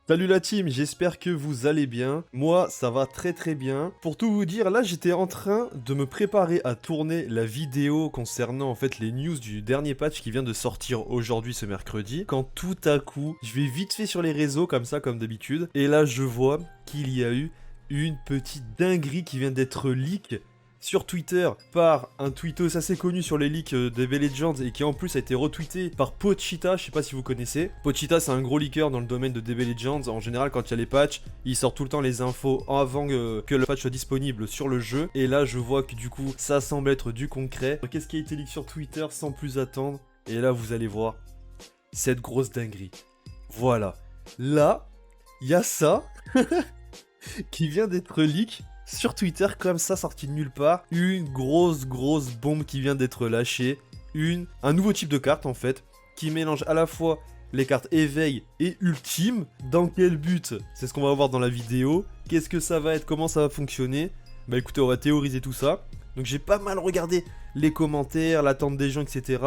Salut la team, j'espère que vous allez bien. Moi, ça va très bien. Pour tout vous dire, là, j'étais en train de me préparer à tourner la vidéo concernant en fait les news du dernier patch qui vient de sortir aujourd'hui ce mercredi. Quand tout à coup, je vais vite fait sur les réseaux comme ça, comme d'habitude. Et là, je vois qu'il y a eu une petite dinguerie qui vient d'être leak sur Twitter par un tweetos assez connu sur les leaks DB Legends et qui en plus a été retweeté par Pochita, je sais pas si vous connaissez. Pochita c'est un gros leaker dans le domaine de DB Legends. En général quand il y a les patchs, il sort tout le temps les infos avant que le patch soit disponible sur le jeu. Et là je vois que du coup ça semble être du concret. Qu'est-ce qui a été leak sur Twitter sans plus attendre? Et là vous allez voir cette grosse dinguerie. Voilà. Là, il y a ça qui vient d'être leak sur Twitter comme ça, sorti de nulle part. Une grosse bombe qui vient d'être lâchée. Un nouveau type de carte en fait, qui mélange à la fois les cartes éveil et ultime. Dans quel but? C'est ce qu'on va voir dans la vidéo. Qu'est-ce que ça va être? Comment ça va fonctionner? Bah écoutez, on va théoriser tout ça. Donc j'ai pas mal regardé les commentaires, l'attente des gens, etc.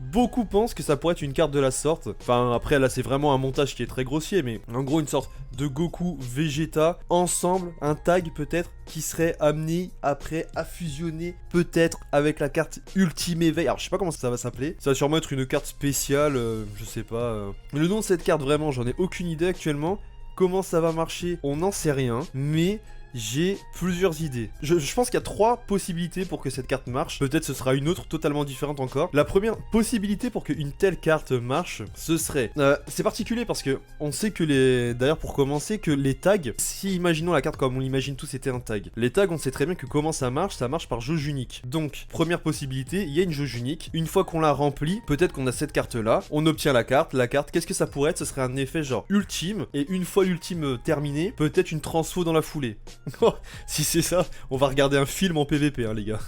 Beaucoup pensent que ça pourrait être une carte de la sorte. Enfin, après, là, c'est vraiment un montage qui est très grossier, mais en gros, une sorte de Goku Vegeta ensemble, un tag peut-être, qui serait amené après à fusionner peut-être avec la carte Ultime Éveil. Alors, je sais pas comment ça va s'appeler. Ça va sûrement être une carte spéciale, je sais pas. Le nom de cette carte, vraiment, j'en ai aucune idée actuellement. Comment ça va marcher, on n'en sait rien, mais j'ai plusieurs idées. Je pense qu'il y a 3 possibilités pour que cette carte marche. Peut-être ce sera une autre totalement différente encore. La première possibilité pour qu'une telle carte marche, ce serait... c'est particulier parce que on sait que les... D'ailleurs pour commencer, que les tags, si imaginons la carte comme on l'imagine tous c'était un tag. Les tags, on sait très bien que comment ça marche par jauge unique. Donc, première possibilité, il y a une jauge unique. Une fois qu'on la remplit, peut-être qu'on a cette carte-là, on obtient la carte, qu'est-ce que ça pourrait être? Ce serait un effet genre ultime, et une fois l'ultime terminée, peut-être une transfo dans la foulée. Si c'est ça, on va regarder un film en PVP, hein, les gars.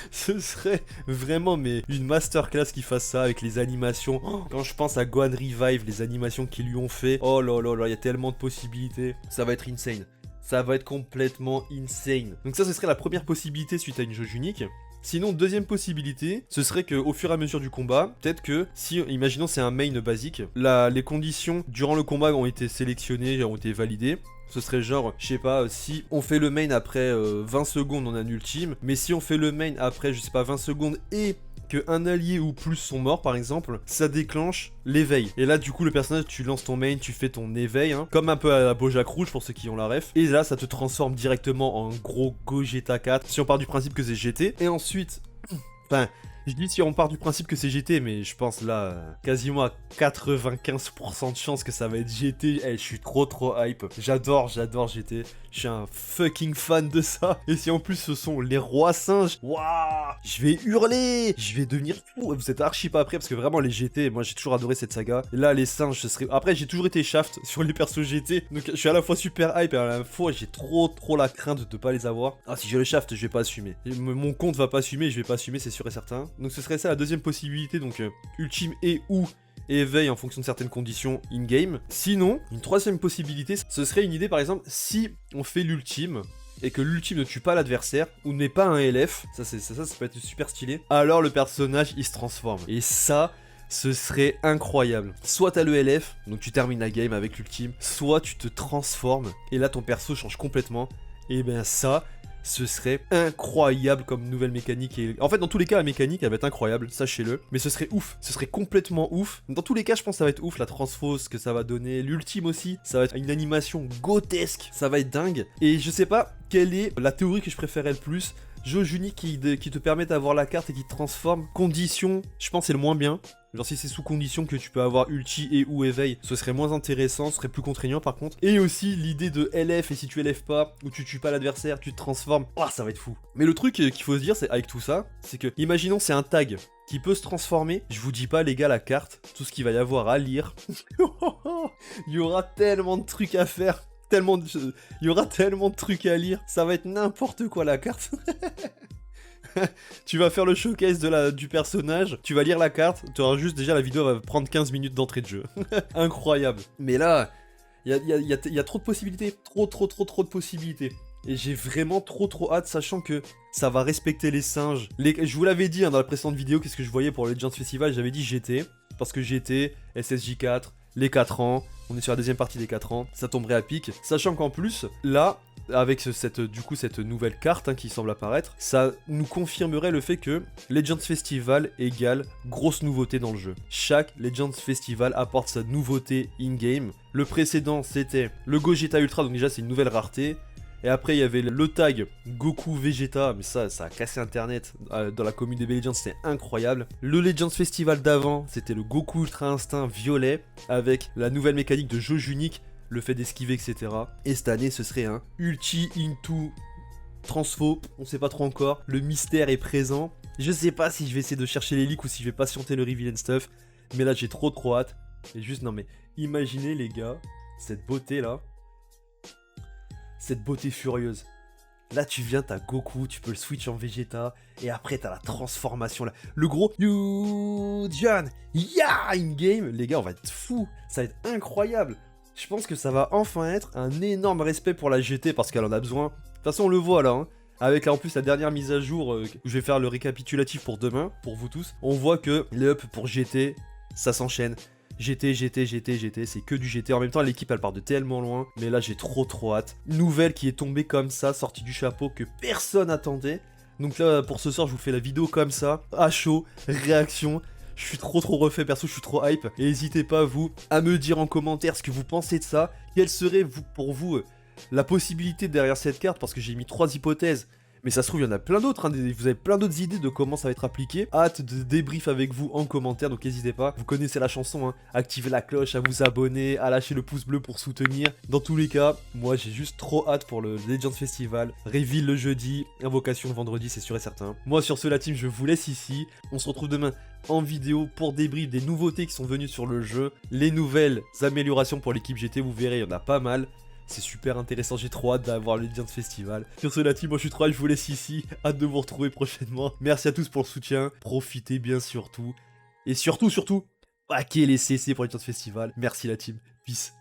Ce serait vraiment mais une masterclass qui fasse ça avec les animations. Quand je pense à Gohan Revive, les animations qu'ils lui ont fait, oh là là là, il y a tellement de possibilités. Ça va être insane. Ça va être complètement insane. Donc ça, ce serait la première possibilité suite à une jauge unique. Sinon, deuxième possibilité, ce serait qu'au fur et à mesure du combat, peut-être que, si, imaginons c'est un main basique, les conditions durant le combat ont été sélectionnées, ont été validées. Ce serait genre, je sais pas, si on fait le main après 20 secondes, on a un ultime, mais si on fait le main après, je sais pas, 20 secondes et que un allié ou plus sont morts par exemple, ça déclenche l'éveil. Et là du coup le personnage, tu lances ton main, tu fais ton éveil, hein, comme un peu à la Bojack Rouge pour ceux qui ont la ref. Et là ça te transforme directement en gros Gogeta 4, si on part du principe que c'est GT. Et ensuite, enfin... Je dis si on part du principe que c'est GT, mais je pense là, quasiment à 95% de chance que ça va être GT. Eh, je suis trop hype. J'adore GT. Je suis un fucking fan de ça. Et si en plus ce sont les rois singes, waouh, je vais hurler, je vais devenir fou. Vous êtes archi pas prêts parce que vraiment les GT, moi j'ai toujours adoré cette saga. Et là les singes, ce serait... Après j'ai toujours été shaft sur les persos GT. Donc je suis à la fois super hype et à la fois j'ai trop la crainte de pas les avoir. Ah, si j'ai le shaft, je vais pas assumer. Mon compte va pas assumer, je vais pas assumer, c'est sûr et certain. Donc ce serait ça la deuxième possibilité, donc ultime et ou éveil en fonction de certaines conditions in-game. Sinon, une troisième possibilité, ce serait une idée par exemple, si on fait l'ultime, et que l'ultime ne tue pas l'adversaire, ou n'est pas un LF, ça peut être super stylé, alors le personnage il se transforme. Et ça... ce serait incroyable. Soit t'as le LF, donc tu termines la game avec l'ultime, soit tu te transformes, et là ton perso change complètement, et ben ça... ce serait incroyable comme nouvelle mécanique. Et... en fait, dans tous les cas, la mécanique, elle va être incroyable, sachez-le. Mais ce serait ouf, ce serait complètement ouf. Dans tous les cas, je pense que ça va être ouf, la transfo, que ça va donner. L'ultime aussi, ça va être une animation grotesque, ça va être dingue. Et je sais pas quelle est la théorie que je préférais le plus. Jauge unique qui te permet d'avoir la carte et qui te transforme. Condition, je pense c'est le moins bien. Genre si c'est sous condition que tu peux avoir ulti et ou éveil, ce serait moins intéressant, ce serait plus contraignant par contre. Et aussi l'idée de LF, et si tu LF pas, ou tu tues pas l'adversaire, tu te transformes, oh, ça va être fou. Mais le truc qu'il faut se dire, c'est avec tout ça, c'est que, imaginons c'est un tag qui peut se transformer, je vous dis pas les gars la carte, tout ce qu'il va y avoir à lire, il y aura tellement de trucs à faire. Il y aura tellement de trucs à lire, ça va être n'importe quoi la carte. Tu vas faire le showcase du personnage, tu vas lire la carte, tu auras juste déjà la vidéo va prendre 15 minutes d'entrée de jeu. Incroyable. Mais là, il y a trop de possibilités, trop de possibilités. Et j'ai vraiment trop hâte, sachant que ça va respecter les singes. Je vous l'avais dit hein, dans la précédente vidéo, qu'est-ce que je voyais pour le Legends Festival, j'avais dit GT, parce que GT, SSJ4, les 4 ans, on est sur la deuxième partie des 4 ans, ça tomberait à pic, sachant qu'en plus, là, avec cette nouvelle carte qui semble apparaître, ça nous confirmerait le fait que Legends Festival égale grosse nouveauté dans le jeu. Chaque Legends Festival apporte sa nouveauté in-game. Le précédent, c'était le Gogeta Ultra, donc déjà c'est une nouvelle rareté. Et après, il y avait le tag Goku Vegeta, mais ça a cassé internet dans la commune des Legends, c'était incroyable. Le Legends Festival d'avant, c'était le Goku Ultra Instinct Violet, avec la nouvelle mécanique de jauge unique, le fait d'esquiver, etc. Et cette année, ce serait un Ulti Into Transfo, on sait pas trop encore, le mystère est présent. Je sais pas si je vais essayer de chercher les leaks ou si je vais patienter le reveal and stuff, mais là j'ai trop hâte. Et juste, non mais, imaginez les gars, cette beauté là. Cette beauté furieuse. Là, tu viens, t'as Goku, tu peux le switch en Vegeta, et après, t'as la transformation là. Le gros Yujian, ya in-game. Les gars, on va être fous. Ça va être incroyable. Je pense que ça va enfin être un énorme respect pour la GT parce qu'elle en a besoin. De toute façon, on le voit là. Avec là, en plus la dernière mise à jour, où je vais faire le récapitulatif pour demain, pour vous tous. On voit que les ups pour GT, ça s'enchaîne. GT, c'est que du GT. En même temps, l'équipe, elle part de tellement loin. Mais là, j'ai trop hâte. Une nouvelle qui est tombée comme ça, sortie du chapeau, que personne attendait. Donc là, pour ce soir, je vous fais la vidéo comme ça, à chaud, réaction. Je suis trop refait, perso, je suis trop hype. Et n'hésitez pas, vous, à me dire en commentaire ce que vous pensez de ça. Quelle serait, pour vous, la possibilité derrière cette carte, parce que j'ai mis 3 hypothèses. Mais ça se trouve, il y en a plein d'autres, vous avez plein d'autres idées de comment ça va être appliqué. Hâte de débrief avec vous en commentaire, donc n'hésitez pas. Vous connaissez la chanson, activez la cloche, à vous abonner, à lâcher le pouce bleu pour soutenir. Dans tous les cas, moi j'ai juste trop hâte pour le Legends Festival. Reveal le jeudi, invocation le vendredi, c'est sûr et certain. Moi sur ce, la team, je vous laisse ici. On se retrouve demain en vidéo pour débrief des nouveautés qui sont venues sur le jeu. Les nouvelles améliorations pour l'équipe GT, vous verrez, il y en a pas mal. C'est super intéressant, j'ai trop hâte d'avoir le Legends Festival. Sur ce, la team, moi je suis trop hâte, je vous laisse ici. Hâte de vous retrouver prochainement. Merci à tous pour le soutien. Profitez bien surtout. Et surtout, paquez les CC pour le Legends Festival. Merci la team. Peace.